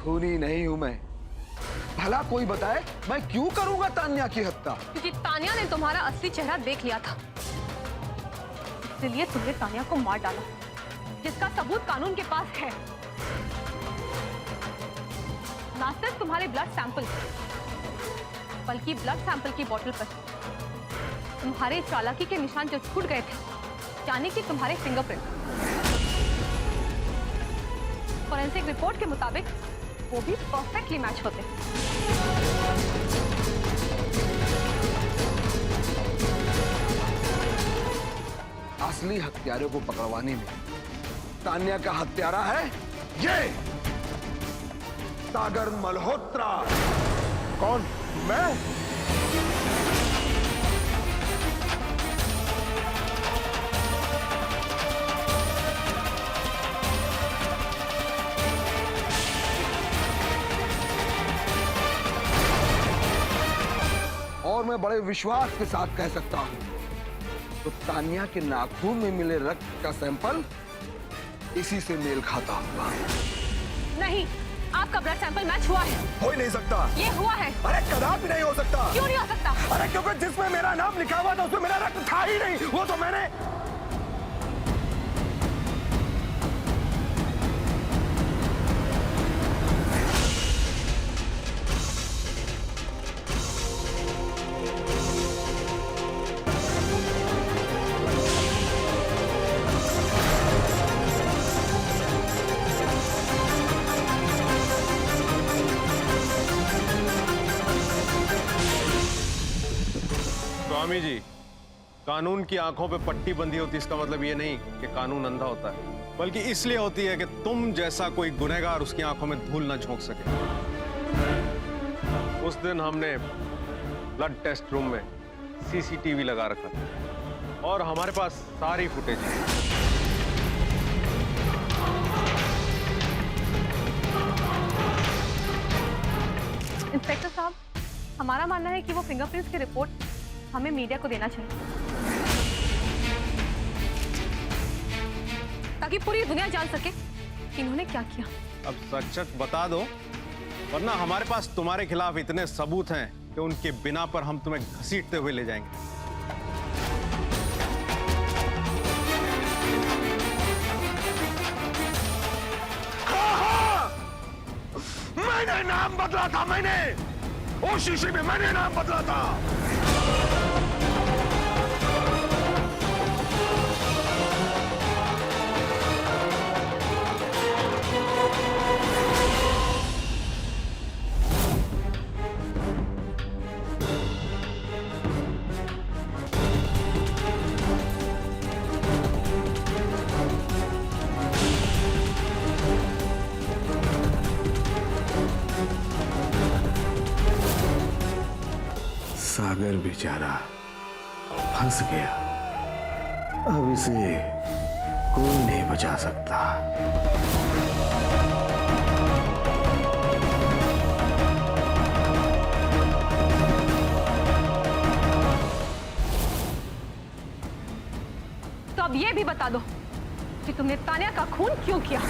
खूनी नहीं हूं मैं। भला कोई बताए मैं क्यों करूंगा तान्या की हत्या? क्योंकि तान्या ने तुम्हारा असली चेहरा देख लिया था, इसलिए तुमने तान्या को मार डाला, जिसका सबूत कानून के पास है। ना सिर्फ तुम्हारे ब्लड सैंपल, बल्कि ब्लड सैंपल की बोतल पर तुम्हारे चालाकी के निशान जो छूट गए थे, यानी कि तुम्हारे फिंगरप्रिंट। फॉरेंसिक रिपोर्ट के मुताबिक वो भी परफेक्टली मैच होते। असली हत्यारे को पकड़वाने में तान्या का हत्यारा है ये सागर मल्होत्रा। कौन? मैं? और मैं बड़े विश्वास के साथ कह सकता हूं, तो तान्या के नाखून में मिले रक्त का सैंपल इसी से मेल खाता होगा। नहीं, आपका ब्लड सैंपल मैच हुआ है। हो ही नहीं सकता। ये हुआ है। अरे कदापि नहीं हो सकता। क्यों नहीं हो सकता? अरे क्योंकि जिसमें मेरा नाम लिखा हुआ था उसमें मेरा रक्त था ही नहीं। वो तो मैंने स्वामी जी, कानून की आंखों पे पट्टी बंधी होती इसका मतलब ये नहीं कि कानून अंधा होता है, बल्कि इसलिए होती है कि तुम जैसा कोई गुनहगार उसकी आंखों में धूल न झोंक सके। उस दिन हमने ब्लड टेस्ट रूम में सीसीटीवी लगा रखा था और हमारे पास सारी फुटेज है। इंस्पेक्टर साहब, हमारा मानना है कि वो फिंगरप्रिंट्स की रिपोर्ट हमें मीडिया को देना चाहिए, ताकि पूरी दुनिया जान सके कि इन्होंने क्या किया। अब सच सच बता दो, वरना हमारे पास तुम्हारे खिलाफ इतने सबूत हैं कि उनके बिना पर हम तुम्हें घसीटते हुए ले जाएंगे। मैंने नाम बदला था। मैंने ओ शीशी में मैंने नाम बदला था। सागर बेचारा फंस गया। अब इसे कोई नहीं बचा सकता। तो अब ये भी बता दो कि तुमने तान्या का खून क्यों किया?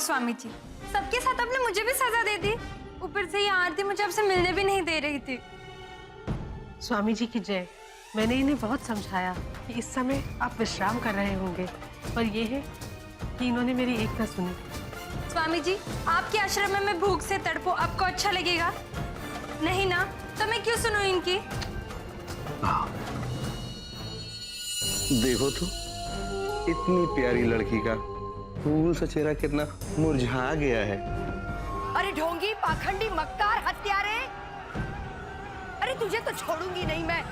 स्वामी जी, सबके साथ आपने मुझे भी सजा दे दी। ऊपर से ये आरती मुझे आपसे मिलने भी नहीं दे रही थी। स्वामी जी की जय। मैंने इन्हें बहुत समझाया कि इस समय आप विश्राम कर रहे होंगे, पर यह है कि इन्होंने मेरी एक न सुनी। स्वामी जी, आपके आश्रम में मैं भूख से तड़पो, आपको अच्छा लगेगा? नहीं ना, तो मैं क्यों सुनूं इनकी? देखो तो, इतनी प्यारी लड़की का फूल सा चेहरा कितना मुरझा गया है। अरे ढोंगी, पाखंडी, मक्कार, हत्यारे! अरे तुझे तो छोड़ूंगी नहीं मैं।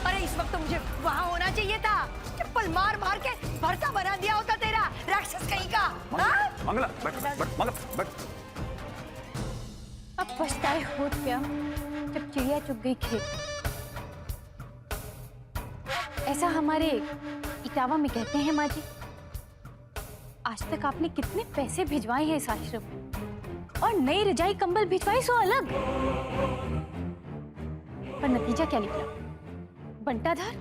अरे इस वक्त तो मुझे वहां होना चाहिए था। चप्पल मार मार के भरसा बना दिया होता तेरा, राक्षस कहीं का। मंगला, बैठ, बैठ, मंगला, बैठ। अब पछताए होत क्या जब चिड़िया चुग गई खेत। ऐसा हमारे इटावा में कहते हैं माँ जी, आज तक आपने कितने पैसे भिजवाए हैं इस आश्रम में और नई रजाई कंबल भिजवाए सो अलग, पर नतीजा क्या निकला? बंटाधार